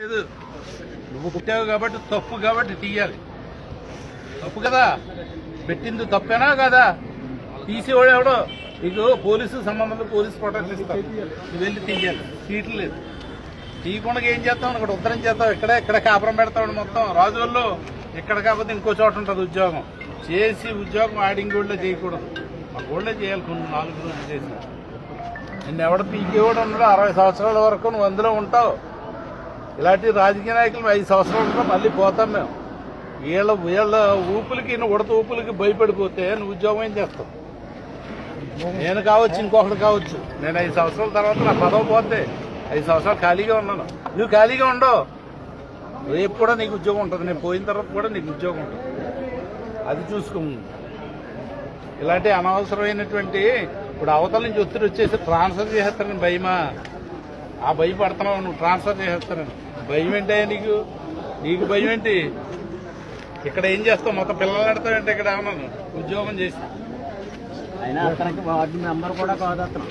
లేదు, నువ్వు పుట్టావు కాబట్టి తప్పు కాబట్టి తీయాలి. తప్పు కదా, పెట్టింది తప్పేనా కదా? తీసేవాడు ఎవడో నీకు పోలీసు సంబంధంలో పోలీసు ప్రొటెక్షన్ ఇస్తావు, నువ్వు వెళ్ళి తీయాలి. సీట్లు లేదు, తీయకుండా ఏం చేస్తావు? ఇక్కడ ఉత్తరం చేస్తావు, ఇక్కడ కాపురం పెడతావు. మొత్తం రాజుల్లో ఇక్కడ కాకపోతే ఇంకో చోట ఉంటుంది ఉద్యోగం. చేసి ఉద్యోగం ఆడింగోళ్ళే చేయకూడదు, మా గోళ్ళే చేయాలి. కొన్ని 4 రోజులు చేసి నిన్ను ఎవడ పీకేవాడు ఉన్నాడు. 60 సంవత్సరాల వరకు నువ్వు అందులో ఉంటావు. ఇలాంటి రాజకీయ నాయకులు 5 సంవత్సరాలు ఉంటాం, మళ్ళీ పోతాం మేము. వీళ్ళ ఊపులకి, ఉడత ఊపులకి భయపడిపోతే నువ్వు ఉద్యోగం ఏం చేస్తావు? నేను కావచ్చు, ఇంకొకటి కావచ్చు. నేను 5 సంవత్సరాల తర్వాత నా పదవి పోతే 5 సంవత్సరాలు ఖాళీగా ఉన్నాను. నువ్వు ఖాళీగా ఉండవు, రేపు కూడా నీకు ఉద్యోగం ఉంటుంది. నేను పోయిన తర్వాత కూడా నీకు ఉద్యోగం ఉంటుంది. అది చూసుకో. ఇలాంటి అనవసరమైనటువంటి ఇప్పుడు అవతల నుంచి ఒత్తిడి వచ్చేసి ట్రాన్స్ఫర్ చేసేస్తారని భయమా? ఆ భయపడుతున్నావు నువ్వు, ట్రాన్స్ఫర్ చేసేస్తారని. భయం ఏంటయ్యా నీకు? నీకు భయం ఏంటి? ఇక్కడ ఏం చేస్తావు? మొత్తం పిల్లలు పెడతావంటే ఇక్కడ ఏమన్నా ఉద్యోగం చేసి అయినా అతనికి వార్డు మెంబర్ కూడా కాదు అతను.